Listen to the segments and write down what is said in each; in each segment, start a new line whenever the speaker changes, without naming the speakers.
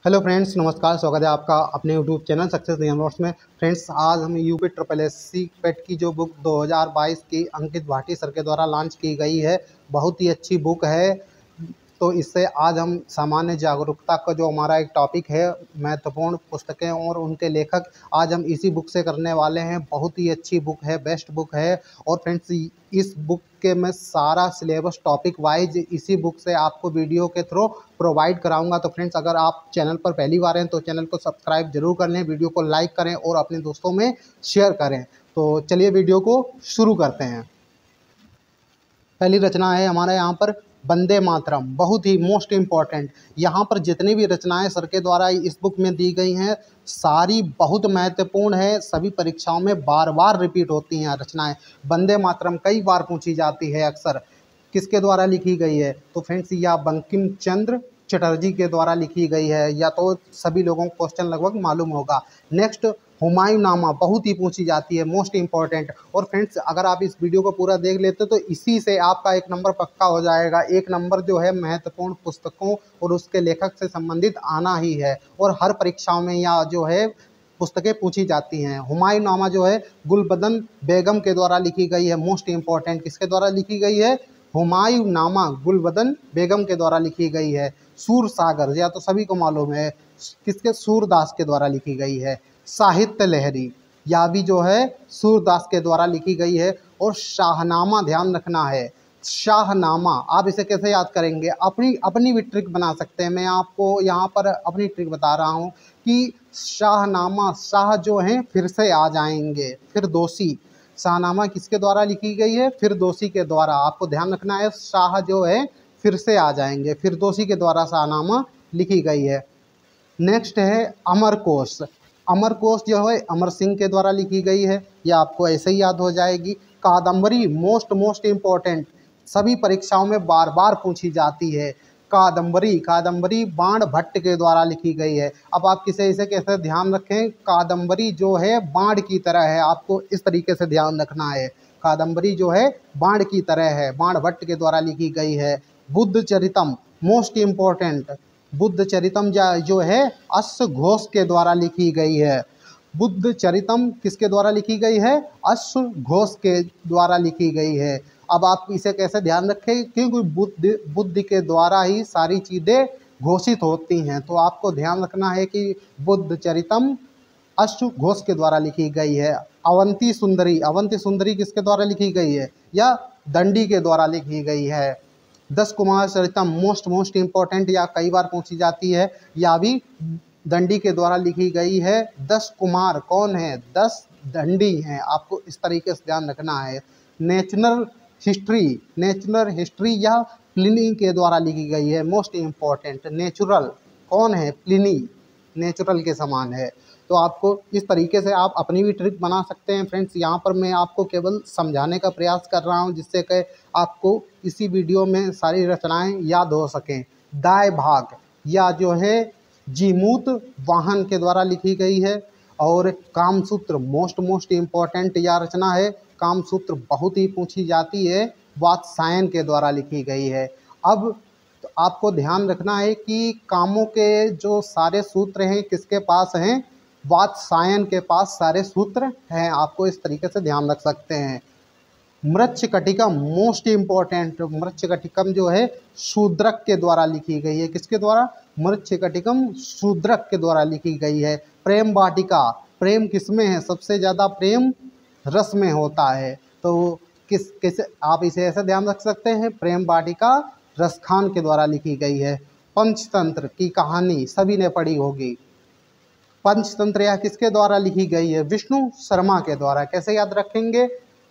Hello friends, नमस्कार। स्वागत है आपका अपने यूट्यूब चैनल सक्सेस नोट्स में। फ्रेंड्स, आज हम यूपी ट्रिपल एससी पेट की जो बुक 2022 की अंकित भाटी सर के द्वारा लॉन्च की गई है, बहुत ही अच्छी बुक है। तो इससे आज हम सामान्य जागरूकता का जो हमारा एक टॉपिक है, महत्वपूर्ण पुस्तकें और उनके लेखक, आज हम इसी बुक से करने वाले हैं। बहुत ही अच्छी बुक है, बेस्ट बुक है। और फ्रेंड्स, इस बुक के मैं सारा सिलेबस टॉपिक वाइज इसी बुक से आपको वीडियो के थ्रू प्रोवाइड कराऊंगा। तो फ्रेंड्स, अगर आप चैनल पर पहली बार हैं तो चैनल को सब्सक्राइब जरूर कर लें, वीडियो को लाइक करें और अपने दोस्तों में शेयर करें। तो चलिए वीडियो को शुरू करते हैं। पहली रचना है हमारे यहाँ पर वंदे मातरम, बहुत ही मोस्ट इम्पॉर्टेंट। यहाँ पर जितनी भी रचनाएं सर के द्वारा इस बुक में दी गई हैं, सारी बहुत महत्वपूर्ण है। सभी परीक्षाओं में बार बार रिपीट होती हैं रचनाएं। वंदे मातरम कई बार पूछी जाती है अक्सर। किसके द्वारा लिखी गई है? तो फ्रेंड्स, या बंकिम चंद्र चटर्जी के द्वारा लिखी गई है, या तो सभी लोगों को क्वेश्चन लगभग मालूम होगा। नेक्स्ट, हुमायूं नामा, बहुत ही पूछी जाती है, मोस्ट इम्पॉर्टेंट। और फ्रेंड्स, अगर आप इस वीडियो को पूरा देख लेते तो इसी से आपका एक नंबर पक्का हो जाएगा। एक नंबर जो है महत्वपूर्ण पुस्तकों और उसके लेखक से संबंधित आना ही है, और हर परीक्षाओं में यह जो है पुस्तकें पूछी जाती हैं। हुमायूं नामा जो है गुलबदन बेगम के द्वारा लिखी गई है, मोस्ट इम्पॉर्टेंट। किसके द्वारा लिखी गई है? हुमायूं नामा गुलबदन बेगम के द्वारा लिखी गई है। सूर सागर, या तो सभी को मालूम है, किसके? सूरदास के द्वारा लिखी गई है। साहित्य लहरी, या भी जो है सूरदास के द्वारा लिखी गई है। और शाहनामा, ध्यान रखना है, शाहनामा। आप इसे कैसे याद करेंगे? अपनी अपनी भी ट्रिक बना सकते हैं। मैं आपको यहाँ पर अपनी ट्रिक बता रहा हूँ कि शाहनामा, शाह जो हैं फिर से आ जाएंगे, फिर दोषी। शाहनामा किसके द्वारा लिखी गई है? फिरदौसी के द्वारा। आपको ध्यान रखना है, शाह जो है फिर से आ जाएंगे, फिरदौसी के द्वारा शाहनामा लिखी गई है। नेक्स्ट है अमरकोश। अमरकोश जो है अमर सिंह के द्वारा लिखी गई है, यह आपको ऐसे ही याद हो जाएगी। कादम्बरी, मोस्ट इम्पोर्टेंट, सभी परीक्षाओं में बार बार पूछी जाती है। कादम्बरी, कादम्बरी बाण भट्ट के द्वारा लिखी गई है। अब आप इसे कैसे ध्यान रखें? कादम्बरी जो है बाण की तरह है, आपको इस तरीके से ध्यान रखना है। कादम्बरी जो है बाण की तरह है, बाण भट्ट के द्वारा लिखी गई है। बुद्ध चरितम, मोस्ट इम्पोर्टेंट, बुद्ध चरितम जो है अश्व घोष के द्वारा लिखी गई है। बुद्ध चरितम किसके द्वारा लिखी गई है? अश्व घोष के द्वारा लिखी गई है। अब आप इसे कैसे ध्यान रखें? क्योंकि बुद्ध के द्वारा ही सारी चीज़ें घोषित होती हैं। तो आपको ध्यान रखना है कि बुद्ध चरितम अश्व घोष के द्वारा लिखी गई है। अवंती सुंदरी, अवंती सुंदरी किसके द्वारा लिखी गई है? या दंडी के द्वारा लिखी गई है। 10 कुमार चरितम, मोस्ट इम्पोर्टेंट, या कई बार पूछी जाती है, या भी दंडी के द्वारा लिखी गई है। 10 कुमार कौन है? 10 दंडी हैं। आपको इस तरीके से ध्यान रखना है। नेचुरल हिस्ट्री, नेचुरल हिस्ट्री या प्लिनी के द्वारा लिखी गई है, मोस्ट इम्पोर्टेंट। नेचुरल कौन है? प्लिनी, नेचुरल के समान है। तो आपको इस तरीके से आप अपनी भी ट्रिक बना सकते हैं। फ्रेंड्स, यहाँ पर मैं आपको केवल समझाने का प्रयास कर रहा हूँ, जिससे कि आपको इसी वीडियो में सारी रचनाएं याद हो सकें। दाय भाग, या जो है जीमूत वाहन के द्वारा लिखी गई है। और कामसूत्र, मोस्ट इम्पोर्टेंट या रचना है। कामसूत्र बहुत ही पूछी जाती है, वात्सायन के द्वारा लिखी गई है। अब तो आपको ध्यान रखना है कि कामों के जो सारे सूत्र हैं किसके पास हैं? वात्सायन के पास सारे सूत्र हैं। आपको इस तरीके से ध्यान रख सकते हैं। मृच्छकटिकम, मोस्ट इम्पोर्टेंट, मृच्छकटिकम जो है शूद्रक के द्वारा लिखी गई है। किसके द्वारा? मृच्छकटिकम शूद्रक के द्वारा लिखी गई है। प्रेम वाटिका, प्रेम किसमें है? सबसे ज़्यादा प्रेम रस में होता है। तो किस आप इसे ऐसे ध्यान रख सकते हैं, प्रेम वाटिका रसखान के द्वारा लिखी गई है। पंचतंत्र की कहानी सभी ने पढ़ी होगी। पंचतंत्र यह किसके द्वारा लिखी गई है? विष्णु शर्मा के द्वारा। कैसे याद रखेंगे?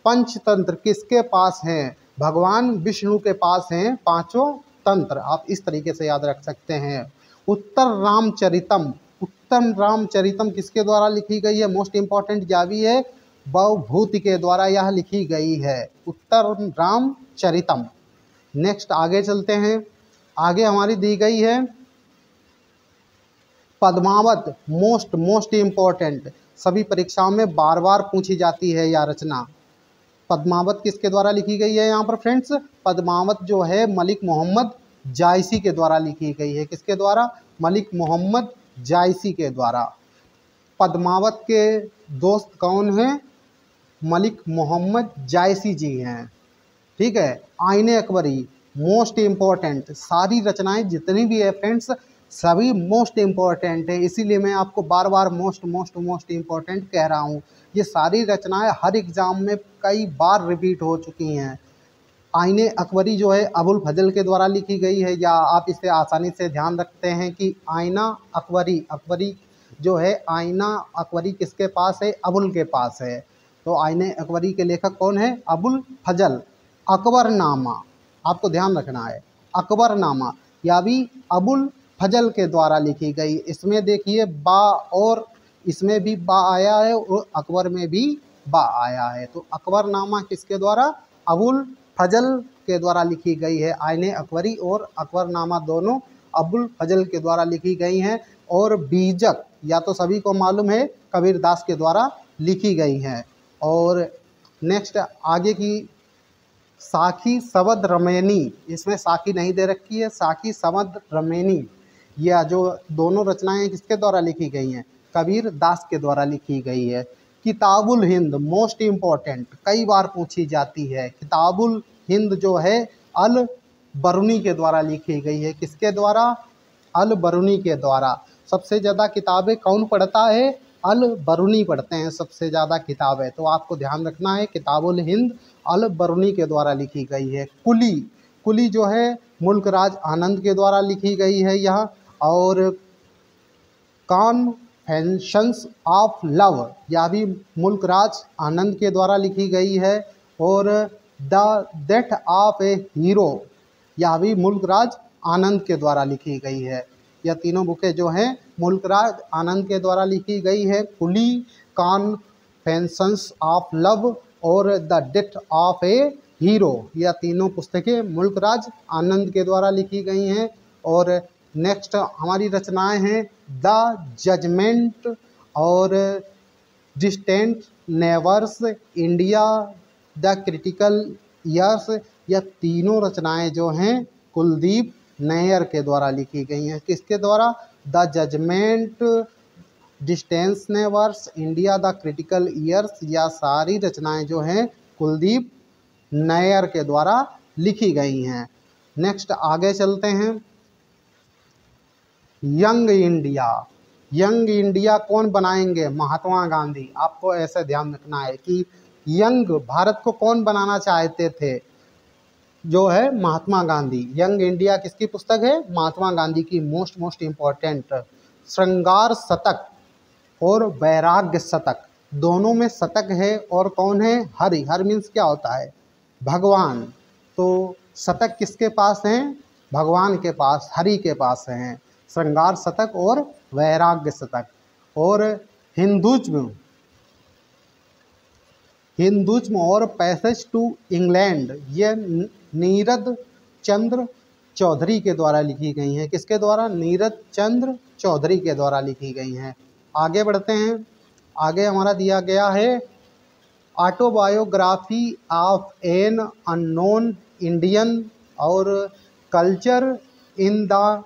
पंचतंत्र किसके पास हैं? भगवान विष्णु के पास हैं पांचों तंत्र। आप इस तरीके से याद रख सकते हैं। उत्तर रामचरितम, उत्तर रामचरितम किसके द्वारा लिखी गई है? मोस्ट इम्पॉर्टेंट या भी है, भवभूति के द्वारा यह लिखी गई है, उत्तर रामचरितम। नेक्स्ट आगे चलते हैं। आगे हमारी दी गई है पद्मावत, मोस्ट इम्पोर्टेंट, सभी परीक्षाओं में बार बार पूछी जाती है यह रचना। पद्मावत किसके द्वारा लिखी गई है? यहाँ पर फ्रेंड्स, पद्मावत जो है मलिक मोहम्मद जायसी के द्वारा लिखी गई है। किसके द्वारा? मलिक मोहम्मद जायसी के द्वारा। पद्मावत के दोस्त कौन हैं? मलिक मोहम्मद जायसी जी हैं। ठीक है। आईने अकबरी मोस्ट इम्पॉर्टेंट, सारी रचनाएं जितनी भी है फ्रेंड्स सभी मोस्ट इम्पॉर्टेंट है, इसीलिए मैं आपको बार बार मोस्ट मोस्ट मोस्ट इम्पॉर्टेंट कह रहा हूँ। ये सारी रचनाएं हर एग्जाम में कई बार रिपीट हो चुकी हैं। आईने अकबरी जो है अबुल फजल के द्वारा लिखी गई है, या आप इसे आसानी से ध्यान रखते हैं कि आईना अकबरी, अकबरी जो है आईना अकबरी किसके पास है? अबुल के पास है। तो आईने अकबरी के लेखक कौन है? अबुल फजल। अकबरनामा आपको ध्यान रखना है, अकबरनामा या भी अबुल फजल के द्वारा लिखी गई। इसमें देखिए बा, और इसमें भी बा आया है और अकबर में भी बा आया है। तो अकबरनामा किसके द्वारा? अबुल फजल के द्वारा लिखी गई है। आईने अकबरी और अकबरनामा दोनों अबुल फजल के द्वारा लिखी गई हैं। और बीजक या तो सभी को मालूम है कबीरदास के द्वारा लिखी गई हैं। और नेक्स्ट आगे की साखी सवद रमैनी, इसमें साखी नहीं दे रखी है, साखी सवद रमैनी, यह जो दोनों रचनाएं किसके द्वारा लिखी गई हैं? कबीर दास के द्वारा लिखी गई है। किताबुल हिंद मोस्ट इम्पॉर्टेंट, कई बार पूछी जाती है। किताबुल हिंद जो है अल बरूनी के द्वारा लिखी गई है। किसके द्वारा? अल बरूनी के द्वारा। सबसे ज़्यादा किताबें कौन पढ़ता है? अल बरूनी पढ़ते हैं सबसे ज़्यादा किताबें। तो आपको ध्यान रखना है किताबुल हिंद अल बरूनी के द्वारा लिखी गई है। कुली, कुली जो है मुल्क राज आनंद के द्वारा लिखी गई है यह। और कॉन्फेशंस ऑफ लव यह भी मुल्क राज आनंद के द्वारा लिखी गई है। और the death of A hero यह भी मुल्क राज आनंद के द्वारा लिखी गई है। यह तीनों बुकें जो हैं मुल्क राज आनंद के द्वारा लिखी गई है। कुली, कॉन्फेशंस ऑफ लव और the death of A hero, यह तीनों पुस्तकें मुल्क राज आनंद के द्वारा लिखी गई हैं। और नेक्स्ट हमारी रचनाएं हैं द जजमेंट और distant नेवर्स, India, the critical years, यह तीनों रचनाएं जो हैं कुलदीप नैयर के द्वारा लिखी गई हैं। किसके द्वारा? The judgment, distant neighbours, India, the critical years, यह सारी रचनाएं जो हैं कुलदीप नैयर के द्वारा लिखी गई हैं। नेक्स्ट आगे चलते हैं। यंग इंडिया, यंग इंडिया कौन बनाएंगे? महात्मा गांधी। आपको ऐसे ध्यान रखना है कि यंग भारत को कौन बनाना चाहते थे? जो है महात्मा गांधी। यंग इंडिया किसकी पुस्तक है? महात्मा गांधी की। Most important. श्रृंगार शतक और वैराग्य शतक, दोनों में शतक है। और कौन है? हरि। हर मीन्स क्या होता है? भगवान। तो शतक किसके पास हैं? भगवान के पास, हरि के पास हैं। श्रृंगार शतक और वैराग्य शतक। और हिंदुज्म, हिंदुज्म और पैसेज टू इंग्लैंड, ये नीरद चंद्र चौधरी के द्वारा लिखी गई हैं। किसके द्वारा? नीरद चंद्र चौधरी के द्वारा लिखी गई हैं। आगे बढ़ते हैं। आगे हमारा दिया गया है autobiography of an unknown Indian और culture in the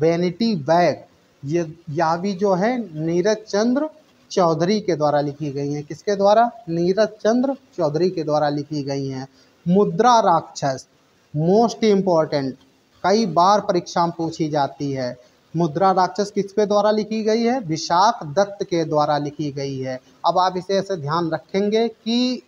vanity bag, ये या भी जो है नीरज चंद्र चौधरी के द्वारा लिखी गई हैं। किसके द्वारा? नीरज चंद्र चौधरी के द्वारा लिखी गई हैं। मुद्रा राक्षस मोस्ट इम्पॉर्टेंट, कई बार परीक्षा में पूछी जाती है। मुद्रा राक्षस किसके द्वारा लिखी गई है? विशाख दत्त के द्वारा लिखी गई है। अब आप इसे ऐसे ध्यान रखेंगे कि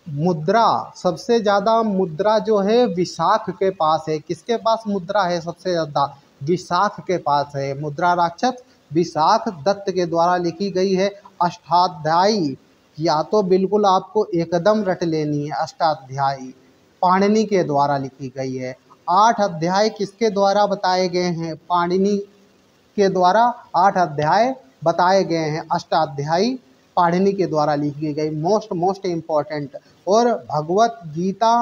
मुद्रा, सबसे ज़्यादा मुद्रा जो है विशाख के पास है। किसके पास मुद्रा है सबसे ज़्यादा? विशाख के पास है। मुद्रा राक्षस विशाख दत्त के द्वारा लिखी गई है। अष्टाध्यायी, या तो बिल्कुल आपको एकदम रट लेनी है, अष्टाध्यायी पाणिनि के द्वारा लिखी गई है। 8 अध्याय किसके द्वारा बताए गए हैं? पाणिनि के द्वारा 8 अध्याय बताए गए हैं। अष्टाध्यायी पाणिनि के द्वारा लिखी गई, मोस्ट इम्पॉर्टेंट। और भगवत गीता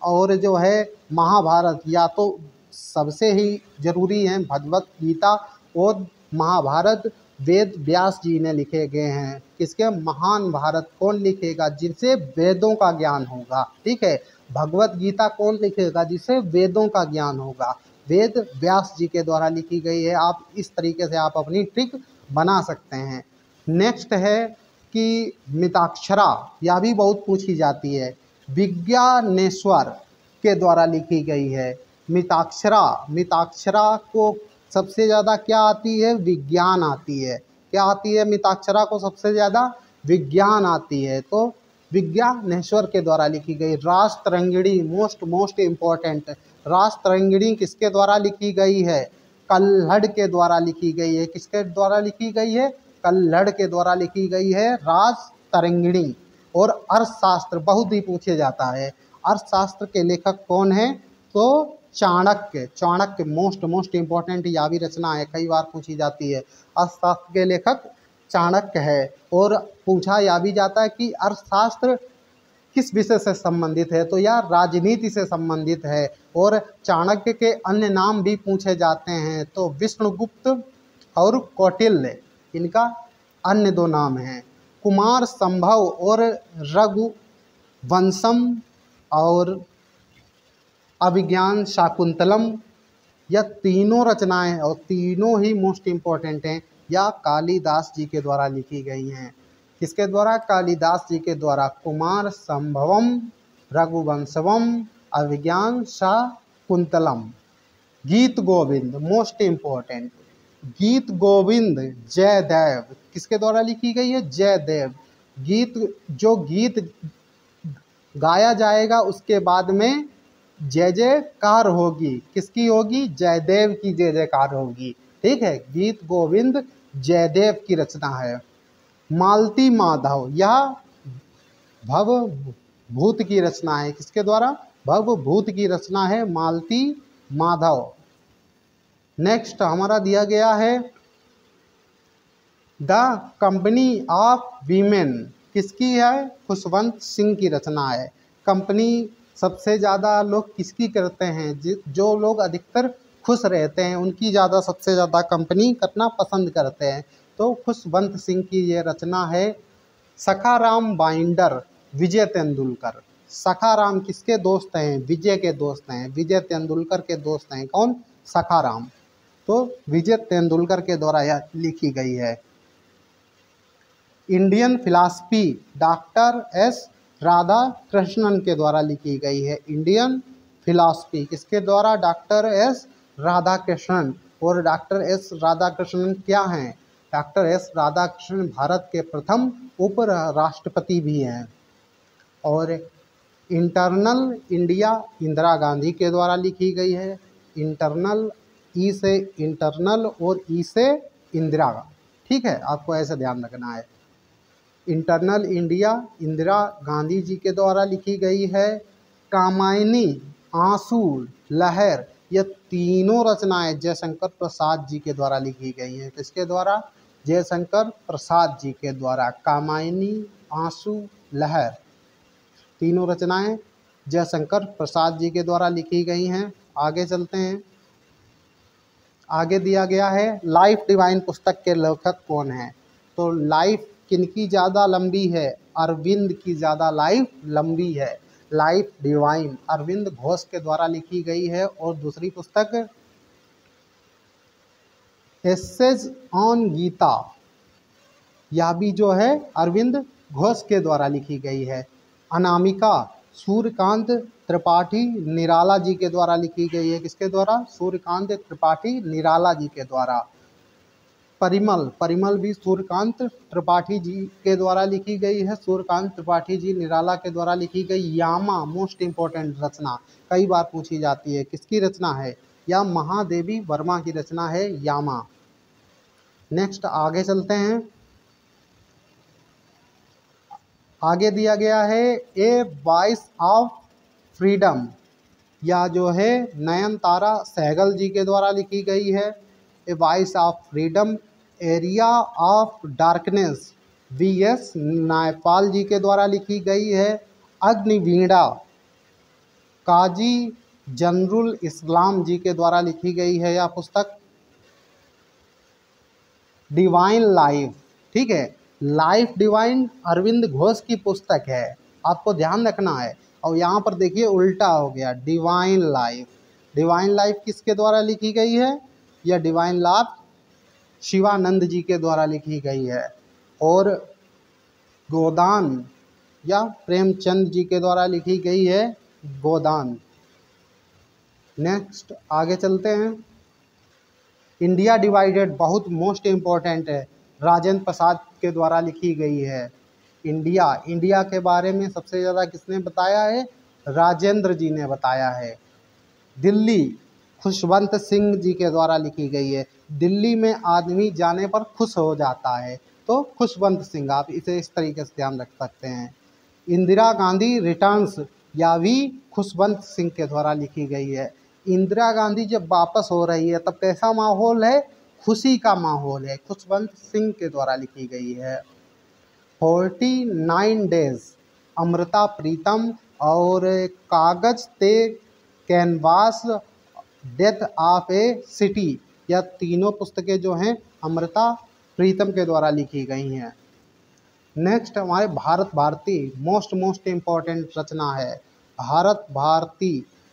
और जो है महाभारत, या तो सबसे ही जरूरी है भगवत गीता और महाभारत, वेद व्यास जी ने लिखे गए हैं। किसके? महान भारत कौन लिखेगा? जिसे वेदों का ज्ञान होगा। ठीक है, भगवत गीता कौन लिखेगा? जिसे वेदों का ज्ञान होगा। वेद व्यास जी के द्वारा लिखी गई है। आप इस तरीके से आप अपनी ट्रिक बना सकते हैं। नेक्स्ट है कि मिताक्षरा, यह भी बहुत पूछी जाती है, विज्ञानेश्वर के द्वारा लिखी गई है। मिताक्षरा, मिताक्षरा को सबसे ज़्यादा क्या आती है? विज्ञान आती है। क्या आती है? मिताक्षरा को सबसे ज़्यादा विज्ञान आती है। तो विज्ञानेश्वर के द्वारा लिखी गई। राजतरंगिणी, मोस्ट इम्पोर्टेंट, राजतरंगिणी किसके द्वारा लिखी गई है? कल्हड़ के द्वारा लिखी गई है। किसके द्वारा लिखी गई है? कल्हड़ के द्वारा लिखी गई है राजतरंगिणी। और अर्थशास्त्र बहुत ही पूछे जाता है। अर्थशास्त्र के लेखक कौन है? तो चाणक्य। चाणक्य मोस्ट इम्पोर्टेंट यह भी रचना है, कई बार पूछी जाती है। अर्थशास्त्र के लेखक चाणक्य है। और पूछा यह भी जाता है कि अर्थशास्त्र किस विषय से संबंधित है? तो यह राजनीति से संबंधित है। और चाणक्य के अन्य नाम भी पूछे जाते हैं, तो विष्णुगुप्त और कौटिल्य, इनका अन्य दो नाम हैं। कुमार संभव और रघुवंशम और अभिज्ञान शाकुंतलम, यह तीनों रचनाएं और तीनों ही मोस्ट इम्पोर्टेंट हैं, या कालिदास जी के द्वारा लिखी गई हैं। किसके द्वारा? कालिदास जी के द्वारा। कुमार संभवम, रघुवंशवम, अभिज्ञान शाकुंतलम। गीत गोविंद मोस्ट इम्पोर्टेंट, गीत गोविंद जयदेव किसके द्वारा लिखी गई है? जयदेव। गीत, जो गीत गाया जाएगा उसके बाद में जय जयकार होगी, किसकी होगी? जयदेव की जय जयकार होगी। ठीक है, गीत गोविंद जयदेव की रचना है। मालती माधव, यह भवभूत की रचना है। किसके द्वारा? भवभूत की रचना है मालती माधव। नेक्स्ट हमारा दिया गया है द कंपनी ऑफ वीमेन, किसकी है? खुशवंत सिंह की रचना है। कंपनी सबसे ज़्यादा लोग किसकी करते हैं? जो लोग अधिकतर खुश रहते हैं उनकी ज़्यादा, सबसे ज़्यादा कंपनी करना पसंद करते हैं। तो खुशवंत सिंह की ये रचना है। सखाराम बाइंडर, विजय तेंदुलकर। सखाराम किसके दोस्त हैं? विजय के दोस्त हैं। विजय तेंदुलकर के दोस्त हैं कौन? सखाराम। तो विजय तेंदुलकर के द्वारा यह लिखी गई है। Indian philosophy, doctor S Radha Krishnan के द्वारा लिखी गई है। इंडियन फिलॉसफी किसके द्वारा? Doctor S Radha Krishnan. और डॉक्टर एस राधा कृष्णन क्या हैं? डॉक्टर एस राधा कृष्णन भारत के प्रथम उप राष्ट्रपति भी हैं। और इंटरनल इंडिया इंदिरा गांधी के द्वारा लिखी गई है। इंटरनल, ई से इंटरनल और ई से इंदिरा। ठीक है, आपको ऐसे ध्यान रखना है। इंटरनल इंडिया इंदिरा गांधी जी के द्वारा लिखी गई है। कामायनी, आंसू, लहर, ये तीनों रचनाएं जयशंकर प्रसाद जी के द्वारा लिखी गई हैं। किसके द्वारा? जयशंकर प्रसाद जी के द्वारा। कामायनी, आंसू, लहर, तीनों रचनाएं जयशंकर प्रसाद जी के द्वारा लिखी गई हैं। आगे चलते हैं। आगे दिया गया है लाइफ डिवाइन पुस्तक के लेखक कौन हैं? तो लाइफ किनकी ज़्यादा लंबी है? अरविंद की ज़्यादा लाइफ लंबी है। लाइफ डिवाइन अरविंद घोष के द्वारा लिखी गई है। और दूसरी पुस्तक एसेज ऑन गीता, यह भी जो है अरविंद घोष के द्वारा लिखी गई है। अनामिका सूर्यकांत त्रिपाठी निराला जी के द्वारा लिखी गई है। किसके द्वारा? सूर्यकांत त्रिपाठी निराला जी के द्वारा। परिमल, परिमल भी सूर्यकांत त्रिपाठी जी के द्वारा लिखी गई है। सूर्यकांत त्रिपाठी जी निराला के द्वारा लिखी गई। यामा मोस्ट इम्पोर्टेंट रचना, कई बार पूछी जाती है, किसकी रचना है? या महादेवी वर्मा की रचना है यामा। नेक्स्ट आगे चलते हैं। आगे दिया गया है ए वॉइस ऑफ फ्रीडम, या जो है नयनतारा सहगल जी के द्वारा लिखी गई है। A voice of freedom, area of darkness, V S. Naipaul ji के द्वारा लिखी गई है। अग्निवीणा, काजी जनरुल इस्लाम जी के द्वारा लिखी गई है यह पुस्तक। डिवाइन लाइफ, ठीक है, लाइफ डिवाइन अरविंद घोष की पुस्तक है, आपको ध्यान रखना है। और यहाँ पर देखिए उल्टा हो गया, डिवाइन लाइफ, डिवाइन लाइफ किसके द्वारा लिखी गई है? यह डिवाइन लाइफ शिवानंद जी के द्वारा लिखी गई है। और गोदान या प्रेमचंद जी के द्वारा लिखी गई है गोदान। नेक्स्ट आगे चलते हैं। इंडिया डिवाइडेड बहुत मोस्ट इम्पोर्टेंट है, राजेंद्र प्रसाद के द्वारा लिखी गई है। इंडिया के बारे में सबसे ज़्यादा किसने बताया है? राजेंद्र जी ने बताया है। दिल्ली खुशवंत सिंह जी के द्वारा लिखी गई है। दिल्ली में आदमी जाने पर खुश हो जाता है, तो खुशवंत सिंह, आप इसे इस तरीके से ध्यान रख सकते हैं। इंदिरा गांधी रिटर्न्स, या भी खुशवंत सिंह के द्वारा लिखी गई है। इंदिरा गांधी जब वापस हो रही है तब कैसा माहौल है? खुशी का माहौल है, खुशवंत सिंह के द्वारा लिखी गई है। 49 डेज, अमृता प्रीतम और कागज ते canvas, death of A city, यह तीनों पुस्तकें जो हैं अमृता प्रीतम के द्वारा लिखी गई हैं। नेक्स्ट हमारे भारत भारती मोस्ट इम्पॉर्टेंट रचना है। भारत भारती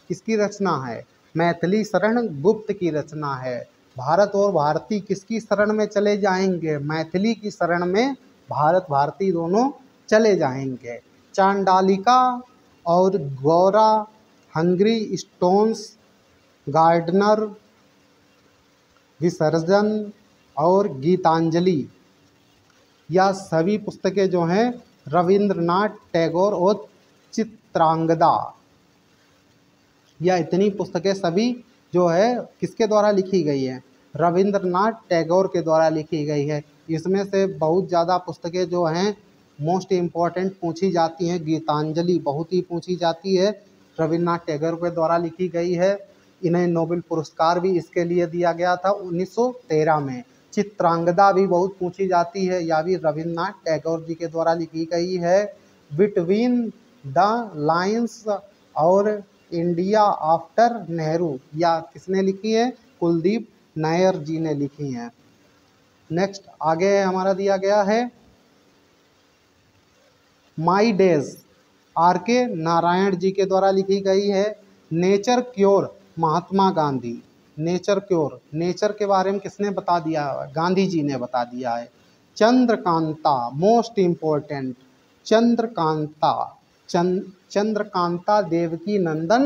किसकी रचना है? मैथिली शरण गुप्त की रचना है। भारत और भारती किसकी शरण में चले जाएंगे? मैथिली की शरण में भारत भारती दोनों चले जाएंगे। चांडालिका और गौरा, हंग्री स्टोन्स, गार्डनर, विसर्जन और गीतांजलि, यह सभी पुस्तकें जो हैं रविंद्रनाथ टैगोर और चित्रांगदा, यह इतनी पुस्तकें सभी जो है किसके द्वारा लिखी गई है? रविंद्रनाथ टैगोर के द्वारा लिखी गई है। इसमें से बहुत ज़्यादा पुस्तकें जो हैं मोस्ट इम्पॉर्टेंट पूछी जाती हैं। गीतांजलि बहुत ही पूछी जाती है, रविंद्रनाथ टैगोर के द्वारा लिखी गई है। इन्हें नोबेल पुरस्कार भी इसके लिए दिया गया था 1913 में। चित्रांगदा भी बहुत पूछी जाती है, या भी रविंद्रनाथ टैगोर जी के द्वारा लिखी गई है। बिटवीन द लाइन्स और इंडिया आफ्टर नेहरू, या किसने लिखी है? कुलदीप नायर जी ने लिखी हैं। नेक्स्ट आगे हमारा दिया गया है माई डेज, आर के नारायण जी के द्वारा लिखी गई है। Nature cure, Mahatma Gandhi. Nature cure, nature के बारे में किसने बता दिया? गांधी जी ने बता दिया है। चंद्रकांता मोस्ट इम्पोर्टेंट, चंद्रकांता चंद्रकांता देवकी नंदन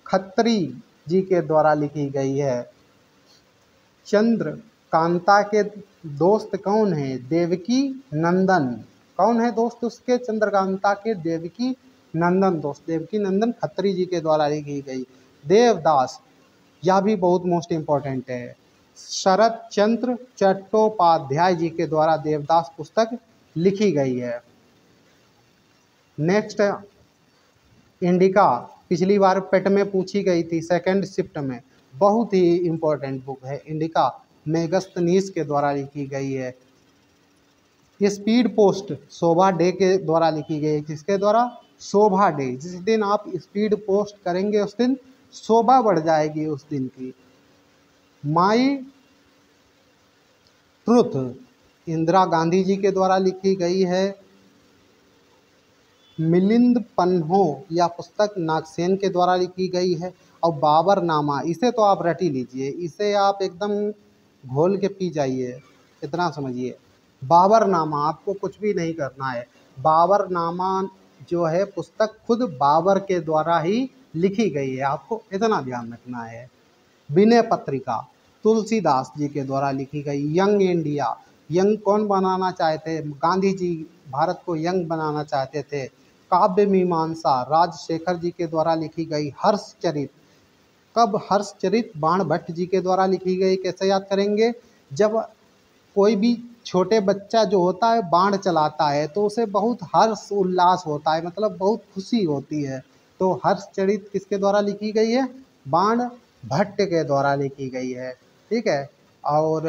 खत्री जी के द्वारा लिखी गई है। चंद्रकांता के दोस्त कौन है? देवकी नंदन। कौन है दोस्त उसके? चंद्रकांता के देवकी नंदन दोस्त, देवकी नंदन खत्री जी के द्वारा लिखी गई। देवदास, यह भी बहुत मोस्ट इम्पोर्टेंट है। शरद चंद्र चट्टोपाध्याय जी के द्वारा देवदास पुस्तक लिखी गई है। नेक्स्ट इंडिका, पिछली बार पेट में पूछी गई थी सेकंड शिफ्ट में, बहुत ही इम्पोर्टेंट बुक है इंडिका, मेगस्थनीज के द्वारा लिखी गई है। स्पीड पोस्ट शोभा डे के द्वारा लिखी गई है। किसके द्वारा? शोभा डे। जिस दिन आप स्पीड पोस्ट करेंगे उस दिन शोभा बढ़ जाएगी उस दिन की। माई ट्रुथ इंदिरा गांधी जी के द्वारा लिखी गई है। मिलिंद पन्हो, यह पुस्तक नागसेन के द्वारा लिखी गई है। और बाबरनामा, इसे तो आप रट ही लीजिए, इसे आप एकदम घोल के पी जाइए, इतना समझिए। बाबरनामा, आपको कुछ भी नहीं करना है। बाबरनामा जो है पुस्तक खुद बाबर के द्वारा ही लिखी गई है, आपको इतना ध्यान रखना है। विनय पत्रिका तुलसीदास जी के द्वारा लिखी गई। यंग इंडिया, यंग कौन बनाना चाहते? गांधी जी भारत को यंग बनाना चाहते थे। काव्य मीमांसा राजशेखर जी के द्वारा लिखी गई। हर्षचरित, कब हर्षचरित? बाण भट्ट जी के द्वारा लिखी गई। कैसे याद करेंगे? जब कोई भी छोटे बच्चा जो होता है बाण चलाता है तो उसे बहुत हर्ष उल्लास होता है, मतलब बहुत खुशी होती है। तो हर्षचरित किसके द्वारा लिखी गई है? बाण भट्ट के द्वारा लिखी गई है, ठीक है। और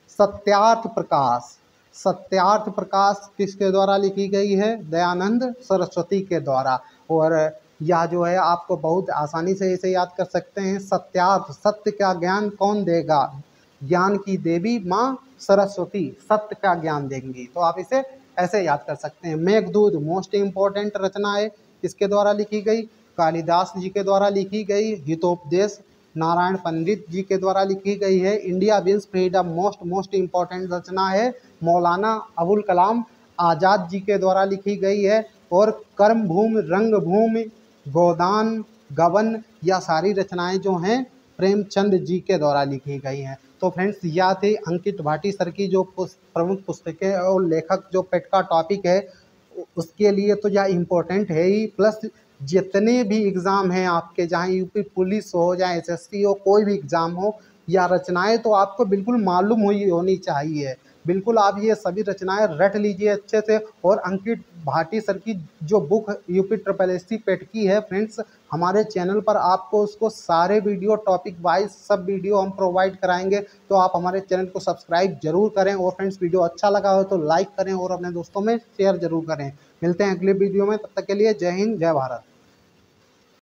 सत्यार्थ प्रकाश, सत्यार्थ प्रकाश किसके द्वारा लिखी गई है? दयानंद सरस्वती के द्वारा। और यह जो है आपको बहुत आसानी से इसे याद कर सकते हैं। सत्यार्थ, सत्य का ज्ञान कौन देगा? ज्ञान की देवी माँ सरस्वती सत्य का ज्ञान देंगी, तो आप इसे ऐसे याद कर सकते हैं। मेघदूत मोस्ट इम्पोर्टेंट रचना है, किसके द्वारा लिखी गई? कालिदास जी के द्वारा लिखी गई। हितोपदेश नारायण पंडित जी के द्वारा लिखी गई है। India wins freedom most important रचना है मौलाना अबुल कलाम आज़ाद जी के द्वारा लिखी गई है। और कर्मभूमि, रंगभूमि, गोदान, गबन, यह सारी रचनाएं जो हैं प्रेमचंद जी के द्वारा लिखी गई हैं। तो फ्रेंड्स, यह थी अंकित भाटी सर की जो प्रमुख पुस्तकें और लेखक जो पेट का टॉपिक है उसके लिए तो यह इम्पोर्टेंट है ही, प्लस जितने भी एग्ज़ाम हैं आपके, जहाँ यूपी पुलिस हो, चाहे एसएससी हो, कोई भी एग्ज़ाम हो, या रचनाएं तो आपको बिल्कुल मालूम हुई होनी चाहिए। बिल्कुल आप ये सभी रचनाएं रट लीजिए अच्छे से। और अंकित भाटी सर की जो बुक यूपी ट्रिपल एससी पेट की है फ्रेंड्स, हमारे चैनल पर आपको उसको सारे वीडियो टॉपिक वाइज सब वीडियो हम प्रोवाइड कराएंगे। तो आप हमारे चैनल को सब्सक्राइब जरूर करें। और फ्रेंड्स, वीडियो अच्छा लगा हो तो लाइक करें और अपने दोस्तों में शेयर जरूर करें। मिलते हैं अगले वीडियो में, तब तक के लिए जय हिंद, जय भारत।